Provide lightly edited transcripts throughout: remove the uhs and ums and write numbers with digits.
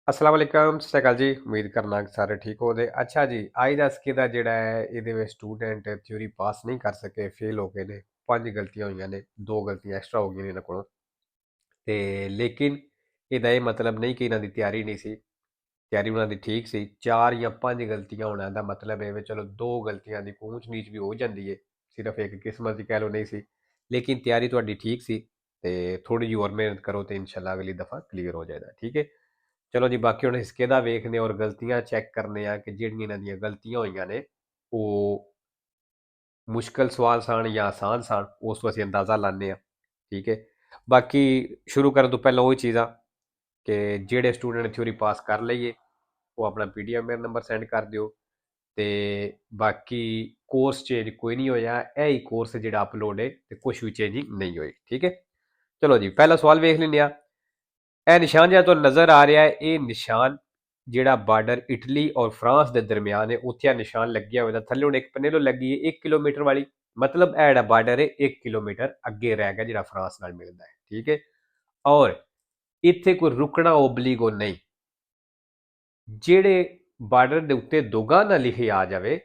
ਅਸਲਾਮ ਵਾਲੇਕਮ, ਸਤਿ ਸ਼੍ਰੀ ਅਕਾਲ ਜੀ। ਉਮੀਦ ਕਰਨਾ ਕਿ ਸਾਰੇ ਠੀਕ ਹੋਗੇ। ਅੱਛਾ ਜੀ, ਅੱਜ ਦਾ SK ਦਾ ਜਿਹੜਾ ਹੈ ਇਹਦੇ ਵਿੱਚ ਸਟੂਡੈਂਟ ਥਿਊਰੀ ਪਾਸ ਨਹੀਂ ਕਰ ਸਕੇ, ਫੇਲ ਹੋ ਗਏ ਨੇ। 5 ਗਲਤੀਆਂ ਹੋਈਆਂ ਨੇ, 2 ਗਲਤੀਆਂ ਐਕਸਟਰਾ ਹੋ ਗਈਆਂ ਨੇ ਇਹਨਾਂ ਕੋਲੋਂ। ਤੇ ਲੇਕਿਨ ਇਹਦਾ ਇਹ ਮਤਲਬ ਨਹੀਂ ਕਿ ਇਹਨਾਂ ਦੀ ਤਿਆਰੀ ਨਹੀਂ ਸੀ। ਤਿਆਰੀ ਉਹਨਾਂ ਦੀ ਠੀਕ ਸੀ। 4 ਜਾਂ 5 ਗਲਤੀਆਂ ਹੋਣਾ ਦਾ ਮਤਲਬ ਇਹ ਵੀ ਚਲੋ 2 ਗਲਤੀਆਂ ਦੀ ਊਂਚ ਨੀਚ ਵੀ ਹੋ ਜਾਂਦੀ ਹੈ। ਸਿਰਫ ਇੱਕ ਕਿਸਮਤ ਦੀ ਕਹਿ ਲਓ ਨਹੀਂ ਸੀ, ਲੇਕਿਨ ਤਿਆਰੀ ਤੁਹਾਡੀ ਠੀਕ ਸੀ। ਤੇ ਥੋੜੀ ਜਿਹੀ ਹੋਰ ਮਿਹਨਤ ਕਰੋ ਤੇ ਇਨਸ਼ਾਅੱਲਾ ਅਗਲੀ ਦਫਾ ਕਲੀਅਰ ਹੋ ਜਾਏਗਾ। ਠੀਕ ਹੈ, ਚਲੋ ਜੀ। ਬਾਕੀ ਹੁਣ ਹਿਸਕੇ ਦਾ ਵੇਖਦੇ ਔਰ ਗਲਤੀਆਂ ਚੈੱਕ ਕਰਨੇ ਆ ਕਿ ਜਿਹੜੀਆਂ ਇਹਨਾਂ ਦੀਆਂ ਗਲਤੀਆਂ ਹੋਈਆਂ ਨੇ ਉਹ ਮੁਸ਼ਕਲ ਸਵਾਲ ਸਨ ਜਾਂ ਆਸਾਨ ਸਨ, ਉਸ ਤੋਂ ਅਸੀਂ ਅੰਦਾਜ਼ਾ ਲਾਉਂਦੇ ਹਾਂ। ਠੀਕ ਹੈ, ਬਾਕੀ ਸ਼ੁਰੂ ਕਰਨ ਤੋਂ ਪਹਿਲਾਂ ਉਹੀ ਚੀਜ਼ ਆ ਕਿ ਜਿਹੜੇ ਸਟੂਡੈਂਟ ਥਿਊਰੀ ਪਾਸ ਕਰ ਲਈਏ ਉਹ ਆਪਣਾ PDF ਮੇਰੇ ਨੰਬਰ ਸੈਂਡ ਕਰ ਦਿਓ। ਤੇ ਬਾਕੀ ਕੋਰਸ ਚੇਂਜ ਕੋਈ ਨਹੀਂ ਹੋਇਆ, ਇਹ ਹੀ ਕੋਰਸ ਜਿਹੜਾ ਅਪਲੋਡ ਹੈ ਤੇ ਕੁਛ ਵੀ ਚੇਂਜਿੰਗ ਨਹੀਂ ਹੋਈ। ਠੀਕ ਹੈ, ਚਲੋ ਜੀ ਪਹਿਲਾ ਸਵਾਲ ਵੇਖ ਲੈਂਦੇ ਆ। ਇਹ ਨਿਸ਼ਾਨ ਜਿਹੜਾ ਤੁਹਾਨੂੰ ਨਜ਼ਰ ਆ ਰਿਹਾ ਹੈ, ਇਹ ਨਿਸ਼ਾਨ ਜਿਹੜਾ ਬਾਰਡਰ ਇਟਲੀ ਔਰ ਫਰਾਂਸ ਦੇ ਦਰਮਿਆਨ ਹੈ, ਉੱਥੇ ਆ ਨਿਸ਼ਾਨ ਲੱਗਿਆ ਹੋਇਆ। ਥੱਲੇ ਹੁਣ ਇੱਕ ਪਨੇਲੋ ਲੱਗੀ ਹੈ 1 ਕਿਲੋਮੀਟਰ ਵਾਲੀ, ਮਤਲਬ ਇਹ ਜਿਹੜਾ ਬਾਰਡਰ ਹੈ 1 ਕਿਲੋਮੀਟਰ ਅੱਗੇ ਰਹਿ ਗਿਆ ਜਿਹੜਾ ਫਰਾਂਸ ਨਾਲ ਮਿਲਦਾ ਹੈ। ਠੀਕ ਹੈ, ਔਰ ਇੱਥੇ ਕੋਈ ਰੁਕਣਾ ਓਬਲੀਗੋ ਨਹੀਂ। ਜਿਹੜੇ ਬਾਰਡਰ ਦੇ ਉੱਤੇ ਦੋਗਾ ਨਾ ਲਿਖੇ ਆ ਜਾਵੇ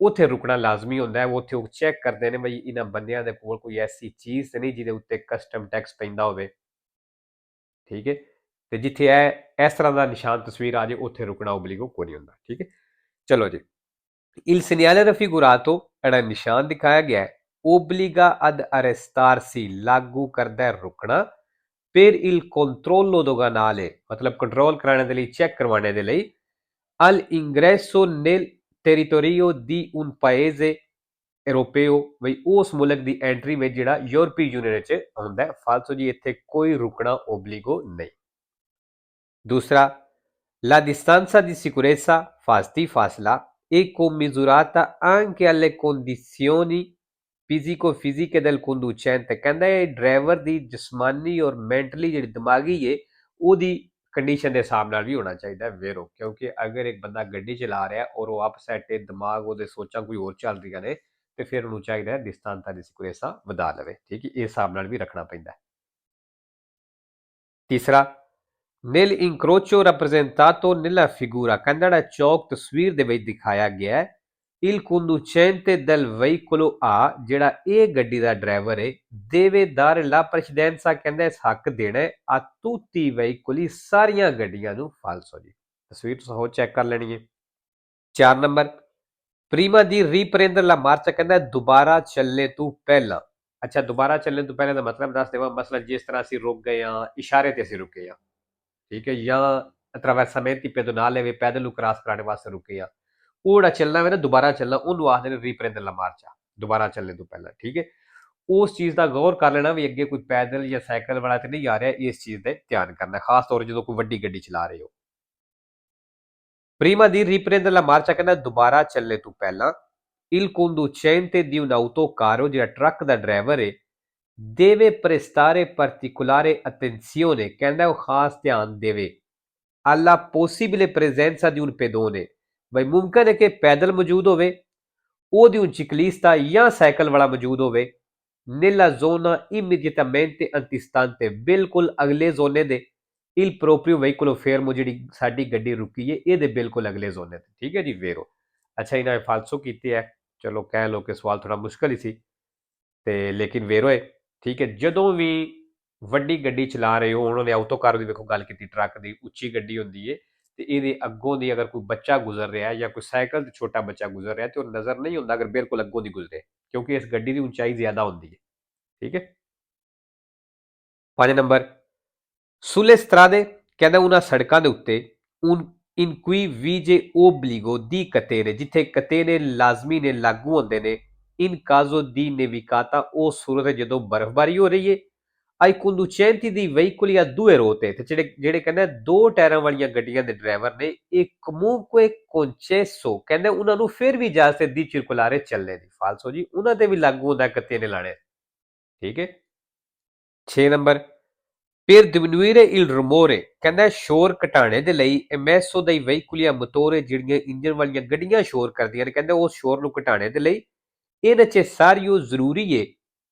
ਉੱਥੇ ਰੁਕਣਾ ਲਾਜ਼ਮੀ ਹੁੰਦਾ ਹੈ। ਉੱਥੇ ਉਹ ਚੈੱਕ ਕਰਦੇ ਨੇ ਬਈ ਇਹਨਾਂ ਬੰਦਿਆਂ ਦੇ ਕੋਲ ਕੋਈ ਐਸੀ ਚੀਜ਼ ਤੇ ਨਹੀਂ ਜਿਹਦੇ ਉੱਤੇ ਕਸਟਮ ਟੈਕਸ ਪੈਂਦਾ ਹੋਵੇ। ਠੀਕ ਹੈ, ਤੇ ਜਿੱਥੇ ਇਹ ਇਸ ਤਰ੍ਹਾਂ ਦਾ ਨਿਸ਼ਾਨ ਤਸਵੀਰ ਆ ਜਾਏ ਉੱਥੇ ਰੁਕਣਾ ਓਬਲੀਗੋ ਕੋਈ ਨਹੀਂ ਹੁੰਦਾ। ਠੀਕ ਹੈ, ਚਲੋ ਜੀ। Il segnale raffigurato ਜਿਹੜਾ ਨਿਸ਼ਾਨ ਦਿਖਾਇਆ ਗਿਆ ਹੈ obbliga ad arrestarsi ਲਾਗੂ ਕਰਦਾ ਹੈ ਰੁਕਣਾ per il controllo doganale ਮਤਲਬ ਕੰਟਰੋਲ ਕਰਾਉਣ ਦੇ ਲਈ, ਚੈੱਕ ਕਰਵਾਉਣੇ ਦੇ ਲਈ al ingresso nel territorio di un paese europeo ਬਈ ਉਸ ਮੁਲਕ ਦੀ ਐਂਟਰੀ ਵਿੱਚ ਜਿਹੜਾ ਯੂਰਪੀ ਯੂਨੀਅਨ ਵਿੱਚ ਆਉਂਦਾ ਹੈ। ਫਾਲਤੂ ਜੀ ਇੱਥੇ ਕੋਈ ਰੁਕਣਾ ਓਬਲੀਗੋ ਨਹੀਂ। दूसरा, la distanza di sicurezza fasla è commisurata anche alle condizioni ਫਿਜ਼ੀਕੋ-ਫਿਜ਼ੀਕੇ del conducente। ਕਹਿੰਦਾ ਇਹ ਡਰਾਈਵਰ ਦੀ ਜਿਸਮਾਨੀ ਔਰ ਮੈਂਟਲੀ ਜਿਹੜੀ ਦਿਮਾਗੀ ਹੈ ਉਹਦੀ ਕੰਡੀਸ਼ਨ ਦੇ ਹਿਸਾਬ ਨਾਲ ਵੀ ਹੋਣਾ ਚਾਹੀਦਾ ਹੈ ਵੇਰੋ। ਕਿਉਂਕਿ ਅਗਰ ਇੱਕ ਬੰਦਾ ਗੱਡੀ ਚਲਾ ਰਿਹਾ ਔਰ ਉਹ ਅਪਸੈਟ ਹੈ, ਦਿਮਾਗ ਉਹਦੇ ਸੋਚਾਂ ਕੋਈ ਹੋਰ ਚੱਲ ਰਹੀਆਂ ਨੇ, ਤੇ ਫਿਰ ਉਹਨੂੰ ਚਾਹੀਦਾ ਹੈ distanza di sicurezza ਵਧਾ ਲਵੇ। ਠੀਕ ਹੈ, ਇਸ ਹਿਸਾਬ ਨਾਲ ਵੀ ਰੱਖਣਾ ਪੈਂਦਾ ਹੈ। ਤੀਸਰਾ, nell'incrocio rappresentato nella figura ਕਹਿੰਦਾ ਜਿਹੜਾ ਚੌਕ ਤਸਵੀਰ ਦੇ ਵਿੱਚ ਦਿਖਾਇਆ ਗਿਆ ਹੈ il conducente del veicolo A ਜਿਹੜਾ ਇਹ ਗੱਡੀ ਦਾ ਡਰਾਈਵਰ ਹੈ deve dare la precedenza ਕਹਿੰਦਾ ਇਸ ਹੱਕ ਦੇਣਾ ਹੈ a tutti i veicoli ਸਾਰੀਆਂ ਗੱਡੀਆਂ ਨੂੰ। ਫਾਲਸੋ ਜੀ, ਤਸਵੀਰ ਤੁਸੀਂ ਹੋਰ ਚੈੱਕ ਕਰ ਲੈਣੀ ਹੈ। 4 number, prima di riprendere la marcia ਕਹਿੰਦਾ ਦੁਬਾਰਾ ਚੱਲਣੇ ਤੋਂ ਪਹਿਲਾਂ। ਅੱਛਾ, ਦੁਬਾਰਾ ਚੱਲਣੇ ਤੋਂ ਪਹਿਲਾਂ ਦਾ ਮਤਲਬ ਦੱਸ ਦੇਵਾਂ। ਮਸਲਨ ਜਿਸ ਤਰ੍ਹਾਂ ਅਸੀਂ ਰੁਕ ਗਏ ਹਾਂ, ਇਸ਼ਾਰੇ ਤੇ ਅਸੀਂ ਰੁਕੇ ਹਾਂ। ਠੀਕ ਹੈ, ਜਾਂ attraversamenti pedonali ਵੀ ਪੈਦਲ ਨੂੰ ਕ੍ਰਾਸ ਕਰਾਉਣ ਵਾਸਤੇ ਰੁਕੇ ਆ। ਉਹ ਜਿਹੜਾ ਚੱਲਣਾ ਵੇ ਨਾ ਦੁਬਾਰਾ ਚੱਲਣਾ, ਉਹਨੂੰ ਆਖਦੇ ਨੇ ਰੀਪ੍ਰੈਂਡਰ ਲਾ ਮਾਰਚਾ, ਦੁਬਾਰਾ ਚੱਲਣੇ ਤੋਂ ਪਹਿਲਾਂ। ਠੀਕ ਹੈ, ਉਸ ਚੀਜ਼ ਦਾ ਗੌਰ ਕਰ ਲੈਣਾ ਵੀ ਅੱਗੇ ਕੋਈ ਪੈਦਲ ਜਾਂ ਸਾਈਕਲ ਵਾਲਾ ਤੇ ਨਹੀਂ ਆ ਰਿਹਾ, ਇਸ ਚੀਜ਼ ਦਾ ਧਿਆਨ ਕਰਨਾ, ਖਾਸ ਤੌਰ ਜਦੋਂ ਕੋਈ ਵੱਡੀ ਗੱਡੀ ਚਲਾ ਰਹੇ ਹੋ। prima di riprendere la marcia ਕਹਿੰਦਾ ਦੁਬਾਰਾ ਚੱਲਣੇ ਤੋਂ ਪਹਿਲਾਂ il conducente di un autocarro ਜਿਹੜਾ ਟਰੱਕ ਦਾ ਡਰਾਈਵਰ ਹੈ deve prestare particolare attenzione ਕਹਿੰਦਾ ਉਹ ਖਾਸ ਧਿਆਨ ਦੇਵੇ alla possibile presenza di un pedone ਬਈ ਮੁਮਕਿਨ ਹੈ ਕਿ ਪੈਦਲ ਮੌਜੂਦ ਹੋਵੇ, ਉਹਦੀ un ciclista ਜਾਂ ਸਾਈਕਲ ਵਾਲਾ ਮੌਜੂਦ ਹੋਵੇ nella zona immediatamente antistante ਬਿਲਕੁਲ ਅਗਲੇ ਜ਼ੋਨੇ ਦੇ il proprio veicolo fermo ਜਿਹੜੀ ਸਾਡੀ ਗੱਡੀ ਰੁਕੀ ਹੈ ਇਹਦੇ ਬਿਲਕੁਲ ਅਗਲੇ ਜ਼ੋਨੇ ਤੇ। ਠੀਕ ਹੈ ਜੀ, ਵੇਰੋ। ਅੱਛਾ, ਇਹਨਾਂ ਨੇ ਫਾਲਸੋ ਕੀਤੇ ਹੈ। ਚਲੋ ਕਹਿ ਲਓ ਕਿ ਸਵਾਲ ਥੋੜਾ ਮੁਸ਼ਕਲ ਹੀ ਸੀ ਤੇ ਲੇਕਿਨ ਵੇਰੋ ਹੈ। ਠੀਕ ਹੈ, ਜਦੋਂ ਵੀ ਵੱਡੀ ਗੱਡੀ ਚਲਾ ਰਹੇ ਹੋ, ਉਹਨਾਂ ਨੇ ਆਟੋ ਕਾਰ ਦੀ ਵੇਖੋ ਗੱਲ ਕੀਤੀ, ਟਰੱਕ ਦੀ ਉੱਚੀ ਗੱਡੀ ਹੁੰਦੀ ਹੈ ਤੇ ਇਹਦੇ ਅੱਗੋਂ ਦੀ ਅਗਰ ਕੋਈ ਬੱਚਾ ਗੁਜ਼ਰ ਰਿਹਾ ਜਾਂ ਕੋਈ ਸਾਈਕਲ ਤੇ ਛੋਟਾ ਬੱਚਾ ਗੁਜ਼ਰ ਰਿਹਾ ਤੇ ਉਹ ਨਜ਼ਰ ਨਹੀਂ ਹੁੰਦਾ ਅਗਰ ਬਿਲਕੁਲ ਅੱਗੋਂ ਦੀ ਗੁਜ਼ਰੇ, ਕਿਉਂਕਿ ਇਸ ਗੱਡੀ ਦੀ ਉਚਾਈ ਜ਼ਿਆਦਾ ਹੁੰਦੀ ਹੈ। ਠੀਕ ਹੈ। 5 ਨੰਬਰ, sulle strade ਕਹਿੰਦਾ ਉਹਨਾਂ ਸੜਕਾਂ ਦੇ ਉੱਤੇ in cui vige obbligo di catene ਜਿੱਥੇ ਕਤੇਨੇ ਲਾਜ਼ਮੀ ਨੇ, ਲਾਗੂ ਹੁੰਦੇ ਨੇ in caso di nevicata ਉਹ ਸੂਰਤ ਜਦੋਂ ਬਰਫ਼ਬਾਰੀ ਹੋ ਰਹੀ ਹੈ ai conducenti di veicoli a due ruote ਤੇ ਜਿਹੜੇ ਕਹਿੰਦੇ ਦੋ ਟਾਇਰਾਂ ਵਾਲੀਆਂ ਗੱਡੀਆਂ ਦੇ ਡਰਾਈਵਰ ਨੇ ਇਹ comunque concesso ਕਹਿੰਦੇ ਉਹਨਾਂ ਨੂੰ ਫਿਰ ਵੀ ਇਜਾਜ਼ਤ ਹੈ di circolare ਚੱਲਣੇ ਦੀ। ਫਾਲਸੋ ਜੀ, ਉਹਨਾਂ ਤੇ ਵੀ ਲਾਗੂ ਹੁੰਦਾ ਕਤੇਨੇ ਲਾਣੇ। ਠੀਕ ਹੈ। 6 number, per diminuire il rumore ਕਹਿੰਦਾ ਸ਼ੋਰ ਘਟਾਣੇ ਦੇ ਲਈ emesso dai veicoli a motore ਜਿਹੜੀਆਂ ਇੰਜਨ ਵਾਲੀਆਂ ਗੱਡੀਆਂ ਸ਼ੋਰ ਕਰਦੀਆਂ ਨੇ, ਕਹਿੰਦੇ ਉਸ ਸ਼ੋਰ ਨੂੰ ਘਟਾਣੇ ਦੇ ਲਈ ਇਹ necessario ਜ਼ਰੂਰੀ ਹੈ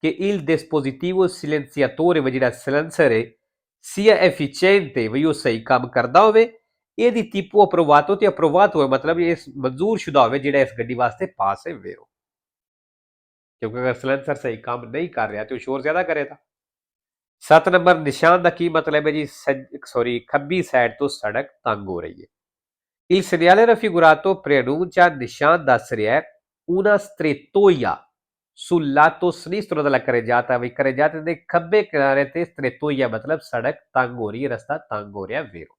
ਕਿ il dispositivo silenziatore ਜਿਹੜਾ ਸਿਲੈਂਸਰ ਹੈ sia efficiente ਵੀ ਉਹ ਸਹੀ ਕੰਮ ਕਰਦਾ ਹੋਵੇ ਇਹਦੀ tipo approvato ਤੇ approvato है मतलब ਇਸ ਮਨਜ਼ੂਰ ਸ਼ੁਦਾ ਹੋਵੇ ਜਿਹੜਾ ਇਸ ਗੱਡੀ ਵਾਸਤੇ ਪਾਸ ਹੈ ਵੇਰੋ ਕਿਉਂਕਿ ਅਗਰ ਸਲੈਂਸਰ ਸਹੀ ਕੰਮ ਨਹੀਂ ਕਰ ਰਿਹਾ ਤੇ ਉਹ ਸ਼ੋਰ ਜ਼ਿਆਦਾ ਕਰੇਗਾ 7 ਨੰਬਰ ਨਿਸ਼ਾਨ ਦਾ ਕੀ ਮਤਲਬ ਹੈ ਜੀ ਸੌਰੀ ਖੱਬੀ ਸਾਈਡ ਤੋਂ ਸੜਕ ਤੰਗ ਹੋ ਰਹੀ ਹੈ Il segnale raffigurato preannuncia ਨਿਸ਼ਾਨ ਦੱਸ ਰਿਹਾ ਹੈ una strettoia sul lato sinistro della carreggiata ਵੀ carreggiata ਦੇ ਖੱਬੇ ਕਿਨਾਰੇ ਤੇ strettoia ਮਤਲਬ ਸੜਕ ਤੰਗ ਹੋ ਰਹੀ ਹੈ ਰਸਤਾ ਤੰਗ ਹੋ ਰਿਹਾ ਵੇਰੋ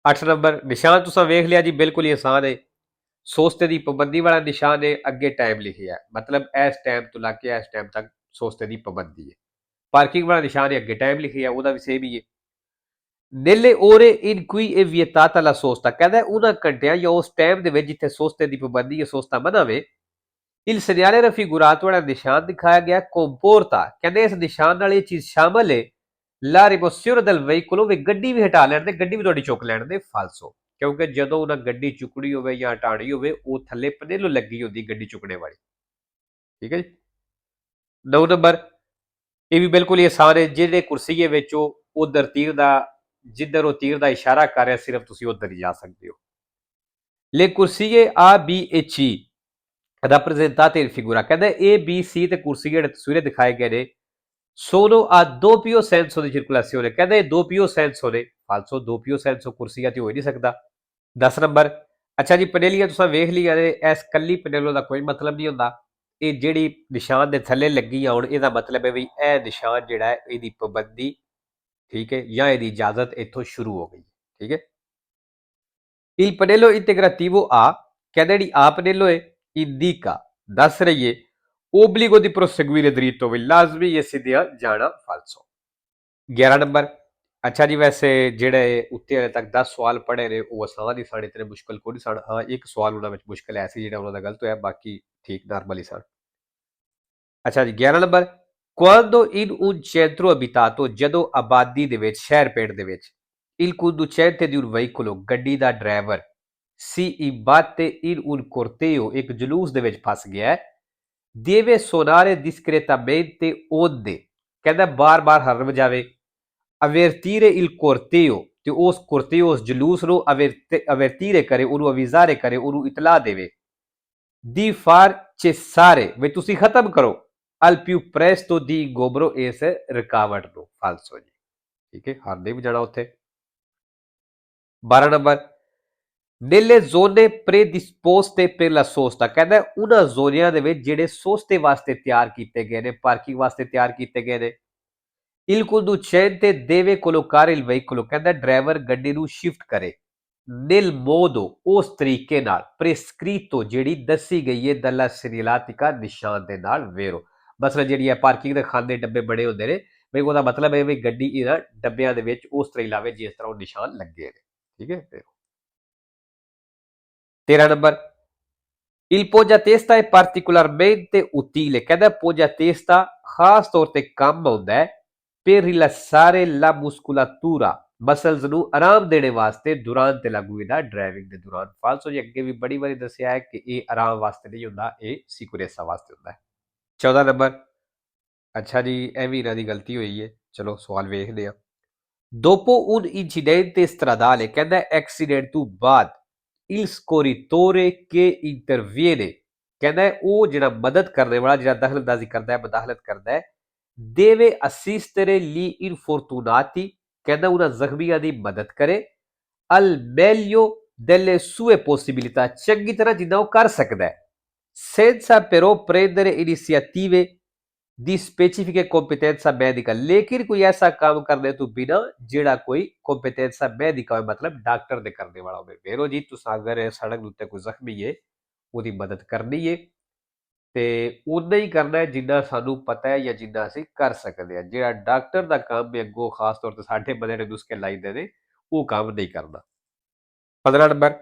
8 ਨੰਬਰ ਨਿਸ਼ਾਨ ਤੁਸੀਂ ਵੇਖ ਲਿਆ ਜੀ ਬਿਲਕੁਲ ਹੀ ਆਸਾਨ ਹੈ ਸੋਸਤੇ ਦੀ ਪਾਬੰਦੀ ਵਾਲਾ ਨਿਸ਼ਾਨ ਹੈ ਅੱਗੇ ਟਾਈਮ ਲਿਖਿਆ ਮਤਲਬ ਇਸ ਟਾਈਮ ਤੋਂ ਲੱਗ ਕੇ ਇਸ ਟਾਈਮ ਤੱਕ ਸੋਸਤੇ ਦੀ ਪਾਬੰਦੀ ਹੈ ਪਾਰਕਿੰਗ ਵਾਲਾ ਨਿਸ਼ਾਨ ਹੈ ਅੱਗੇ ਟਾਈਮ ਲਿਖਿਆ ਉਹਦਾ ਵੀ ਸੇਮ ਹੀ ਹੈ nelle ore in cui è vietata la sosta ਕਹਿੰਦਾ ਉਹਨਾਂ ਘੰਟਿਆਂ ਜਾਂ ਉਸ ਟਾਈਮ ਦੇ ਵਿੱਚ ਜਿੱਥੇ ਸੋਸਤੇ ਦੀ ਪਾਬੰਦੀ ਹੈ ਸੋਸਤਾ ਮਨਾ ਵੇ il segnale raffigurato ਵਾਲਾ ਨਿਸ਼ਾਨ ਦਿਖਾਇਆ ਗਿਆ comporta ਕਹਿੰਦੇ ਇਸ ਨਿਸ਼ਾਨ ਨਾਲ ਇਹ ਚੀਜ਼ ਸ਼ਾਮਲ ਹੈ la rimozione del veicolo ਵੀ ਗੱਡੀ ਵੀ ਹਟਾ ਲੈਣ ਤੇ ਗੱਡੀ ਵੀ ਤੁਹਾਡੀ ਚੁੱਕ ਲੈਣ ਦੇ ਫਾਲਸੋ ਕਿਉਂਕਿ ਜਦੋਂ ਉਹਨਾਂ ਗੱਡੀ ਚੁੱਕਣੀ ਹੋਵੇ ਜਾਂ ਹਟਾਣੀ ਹੋਵੇ ਉਹ ਥੱਲੇ ਪਨੇਲੋ ਲੱਗੀ ਹੁੰਦੀ ਗੱਡੀ ਚੁੱਕਣੇ ਵਾਲੀ ਠੀਕ ਹੈ ਜੀ 9 ਨੰਬਰ ਇਹ ਵੀ ਬਿਲਕੁਲ ਹੀ ਆਸਾਨ ਹੈ ਜਿਹੜੇ ਕੁਰਸੀਏ ਵਿੱਚ ਉਹ ਉਧਰ ਤੀਰ ਦਾ ਜਿੱਧਰ ਉਹ ਤੀਰ ਦਾ ਇਸ਼ਾਰਾ ਕਰ ਰਿਹਾ ਸਿਰਫ ਤੁਸੀਂ ਉਧਰ ਹੀ ਜਾ ਸਕਦੇ ਹੋ le corsie A B e C rappresentate in figura ਕਹਿੰਦਾ A B C ਤੇ ਕੁਰਸੀਏ ਜਿਹੜੇ ਤਸਵੀਰਾਂ ਦਿਖਾਏ ਗਏ ਨੇ sono a doppio senso di circolazione ਕਹਿੰਦਾ ਇਹ doppio senso ਨੇ ਫਾਲਸੋ doppio senso ਕੁਰਸੀਆ ਤੇ ਹੋ ਹੀ ਨਹੀਂ ਸਕਦਾ 10 ਨੰਬਰ ਅੱਛਾ ਜੀ ਪਨੇਲੀਆਂ ਤੁਸੀਂ ਵੇਖ ਲਈਆਂ ਨੇ ਇਸ ਕੱਲੀ ਪਨੇਲੋ ਦਾ ਕੋਈ ਮਤਲਬ ਨਹੀਂ ਹੁੰਦਾ ਇਹ ਜਿਹੜੀ ਨਿਸ਼ਾਨ ਦੇ ਥੱਲੇ ਲੱਗੀ ਆ ਹੁਣ ਇਹਦਾ ਮਤਲਬ ਹੈ ਵੀ ਇਹ ਨਿਸ਼ਾਨ ਜਿਹੜਾ ਹੈ ਇਹਦੀ ਪਾਬੰਦੀ ਠੀਕ ਹੈ ਜਾਂ ਇਹਦੀ ਇਜਾਜ਼ਤ ਇੱਥੋਂ ਸ਼ੁਰੂ ਹੋ ਗਈ ਠੀਕ ਹੈ il pannello integrativo A ਕਹਿੰਦਾ ਜਿਹੜੀ ਆ ਪਨੇਲੋ ਹੈ indica ਦੱਸ ਰਹੀ ਹੈ obbligo di proseguire dritto ਵੀ ਲਾਜ਼ਮੀ ਇਹ ਸਿੱਧਿਆਂ ਜਾਣਾ ਫਾਲਸੋ 11 ਨੰਬਰ ਅੱਛਾ ਜੀ ਵੈਸੇ ਜਿਹੜੇ ਉੱਤੇ ਹਲੇ ਤੱਕ 10 ਸਵਾਲ ਪੜ੍ਹੇ ਨੇ ਉਹ ਆਸਾਨ ਹੀ ਸਨ ਇਤਨੇ ਮੁਸ਼ਕਲ ਕੋਈ ਨਹੀਂ ਸਨ ਹਾਂ ਇੱਕ ਸਵਾਲ ਉਹਨਾਂ ਵਿੱਚ ਮੁਸ਼ਕਲ ਐਸੀ ਜਿਹੜਾ ਉਹਨਾਂ ਦਾ ਗਲਤ ਹੋਇਆ ਬਾਕੀ ਠੀਕ ਨਾਰਮਲ ਹੀ ਸਨ ਅੱਛਾ ਜੀ 11 number quando in un centro abitato ਜਦੋਂ ਆਬਾਦੀ ਦੇ ਵਿੱਚ ਸ਼ਹਿਰ ਪਿੰਡ ਦੇ ਵਿੱਚ il conducente di un veicolo ਗੱਡੀ ਦਾ driver si imbatte in un corteo ਇੱਕ ਜਲੂਸ ਦੇ ਵਿੱਚ ਫਸ ਗਿਆ ਹੈ deve suonare discretamente onde ਕਹਿੰਦਾ ਬਾਰ-ਬਾਰ ਹਰਨ ਵਜਾਵੇ avvertire il corteo ਤੇ ਉਸ corteo ਉਸ ਜਲੂਸ ਨੂੰ avvertire ਕਰੇ ਉਹਨੂੰ avisare ਕਰੇ ਉਹਨੂੰ ਇਤਲਾ ਦੇਵੇ di far cessare ਵੀ ਤੁਸੀਂ ਖਤਮ ਕਰੋ al più presto di ingombro ਇਸ ਰੁਕਾਵਟ ਨੂੰ ਫਾਲਸੋ ਜੀ ਠੀਕ ਹੈ ਹਰ ਨਹੀਂ ਵਜਾਣਾ ਉੱਥੇ 12 number nelle zone predisposte per la sosta ਕਹਿੰਦਾ ਉਹਨਾਂ ਜ਼ੋਨਿਆਂ ਦੇ ਵਿੱਚ ਜਿਹੜੇ ਸੋਸਤੇ ਵਾਸਤੇ ਤਿਆਰ ਕੀਤੇ ਗਏ ਨੇ ਪਾਰਕਿੰਗ ਵਾਸਤੇ ਤਿਆਰ ਕੀਤੇ ਗਏ ਨੇ il conducente deve collocare il veicolo ਕਹਿੰਦਾ ਡਰਾਈਵਰ ਗੱਡੀ ਨੂੰ ਸ਼ਿਫਟ ਕਰੇ nel modo ਉਸ ਤਰੀਕੇ ਨਾਲ prescritto ਜਿਹੜੀ ਦੱਸੀ ਗਈ ਹੈ dalla segnaletica ਨਿਸ਼ਾਨ ਦੇ ਨਾਲ ਵੇਰੋ ਮਸਲਾ ਜਿਹੜੀ ਹੈ ਪਾਰਕਿੰਗ ਦੇ ਖਾਨੇ ਡੱਬੇ ਬੜੇ ਹੁੰਦੇ ਨੇ ਵੀ ਉਹਦਾ ਮਤਲਬ ਹੈ ਵੀ ਗੱਡੀ ਇਹਨਾਂ ਡੱਬਿਆਂ ਦੇ ਵਿੱਚ ਉਸ ਤਰ੍ਹਾਂ ਲਾਵੇ ਜਿਸ ਤਰ੍ਹਾਂ ਉਹ ਨਿਸ਼ਾਨ ਲੱਗੇ ਨੇ ਠੀਕ ਹੈ 13 number il poggiatesta è particolarmente utile ਕਹਿੰਦਾ poggiatesta ਖਾਸ ਤੌਰ ਤੇ ਕੰਮ ਆਉਂਦਾ ਹੈ per rilassare la musculatura muscles ਨੂੰ ਆਰਾਮ ਦੇਣੇ ਵਾਸਤੇ ਦੌਰਾਨ ਤੇ ਲਾਗੂ ਇਹਦਾ ਡਰਾਈਵਿੰਗ ਦੇ ਦੌਰਾਨ ਫਾਲਸੋ ਜੀ ਅੱਗੇ ਵੀ ਬੜੀ ਵਾਰੀ ਦੱਸਿਆ ਹੈ ਕਿ ਇਹ ਆਰਾਮ ਵਾਸਤੇ ਨਹੀਂ ਹੁੰਦਾ ਇਹ ਸਿਕਿਉਰੇਸਾ ਵਾਸਤੇ ਹੁੰਦਾ ਹੈ 14 ਨੰਬਰ ਅੱਛਾ ਜੀ ਇਹ ਵੀ ਇਹਨਾਂ ਦੀ ਗਲਤੀ ਹੋਈ ਹੈ ਚਲੋ ਸਵਾਲ ਵੇਖਦੇ ਆ dopo un incidente stradale ਕਹਿੰਦਾ ਐਕਸੀਡੈਂਟ ਤੋਂ ਬਾਅਦ il scorritore che interviene ਕਹਿੰਦਾ ਉਹ ਜਿਹੜਾ ਮਦਦ ਕਰਨ ਵਾਲਾ ਜਿਹੜਾ ਦਖਲਅੰਦਾਜ਼ੀ ਕਰਦਾ ਹੈ ਮਦਾਖਲਤ ਕਰਦਾ ਹੈ deve assistere gli infortunati ਕਹਿੰਦਾ ਉਹਨਾਂ ਜ਼ਖਮੀਆਂ ਦੀ ਮਦਦ ਕਰੇ al meglio delle sue possibilità ਚੰਗੀ ਤਰ੍ਹਾਂ ਜਿੰਨਾ ਉਹ ਕਰ ਸਕਦਾ ਹੈ senza però prendere iniziative di specifiche competenza medica ਲੇਕਿਨ ਕੋਈ ਐਸਾ ਕੰਮ ਕਰਨੇ ਤੋਂ ਬਿਨਾ ਜਿਹੜਾ ਕੋਈ competenza medica ਹੋਵੇ ਮਤਲਬ ਡਾਕਟਰ ਦੇ ਕਰਨੇ ਵਾਲਾ ਹੋਵੇ ਵੇਰੋ ਜੀ ਤੁਸੀਂ ਅਗਰ ਸੜਕ ਉੱਤੇ ਕੋਈ ਜ਼ਖਮੀ ਹੈ ਉਹਦੀ ਮਦਦ ਕਰਨੀ ਹੈ ਤੇ ਉਨਾ ਹੀ ਕਰਨਾ ਹੈ ਜਿੰਨਾ ਸਾਨੂੰ ਪਤਾ ਹੈ ਜਾਂ ਜਿੰਨਾ ਅਸੀਂ ਕਰ ਸਕਦੇ ਹਾਂ ਜਿਹੜਾ ਡਾਕਟਰ ਦਾ ਕੰਮ ਹੈ ਅੱਗੋਂ ਖਾਸ ਤੌਰ ਤੇ ਸਾਡੇ ਬੰਦੇ ਨੇ ਨੁਸਖੇ ਲਾਈਦੇ ਨੇ ਉਹ ਕੰਮ ਨਹੀਂ ਕਰਦਾ 15 number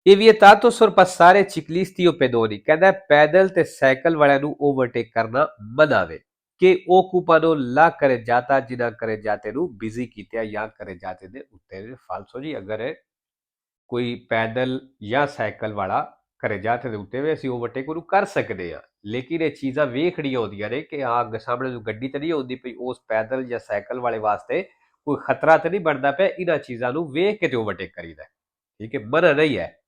è vietato sorpassare ciclisti o pedoni ਕਹਿੰਦਾ ਪੈਦਲ ਤੇ ਸਾਈਕਲ ਵਾਲਿਆਂ ਨੂੰ ਓਵਰਟੇਕ ਕਰਨਾ ਮਨਾ ਵੇ ਕਿ occupano la carreggiata ਜਿਨ੍ਹਾਂ carreggiate ਨੂੰ ਬਿਜ਼ੀ ਕੀਤਾ ਜਾਂ carreggiate ਦੇ ਉੱਤੇ ਫਾਲਸੋ ਜੀ ਅਗਰ ਕੋਈ ਪੈਦਲ ਜਾਂ ਸਾਈਕਲ ਵਾਲਾ carreggiate ਦੇ ਉੱਤੇ ਵੀ ਅਸੀਂ ਓਵਰਟੇਕ ਉਹਨੂੰ ਕਰ ਸਕਦੇ ਹਾਂ ਲੇਕਿਨ ਇਹ ਚੀਜ਼ਾਂ ਵੇਖਣੀਆਂ ਹੁੰਦੀਆਂ ਨੇ ਕਿ ਅੱਗੇ ਸਾਹਮਣੇ ਨੂੰ ਗੱਡੀ ਤਾਂ ਨਹੀਂ ਆਉਂਦੀ ਪਈ ਉਸ ਪੈਦਲ ਜਾਂ ਸਾਈਕਲ ਵਾਲੇ ਵਾਸਤੇ ਕੋਈ ਖਤਰਾ ਤੇ ਨਹੀਂ ਬਣਦਾ ਪਿਆ, ਇਹਨਾਂ ਚੀਜ਼ਾਂ ਨੂੰ ਵੇਖ ਕੇ ਤੇ ਓਵਰਟੇਕ ਕਰੀਦਾ। ਠੀਕ ਹੈ, ਮਨਾ ਨਹੀਂ ਹੈ।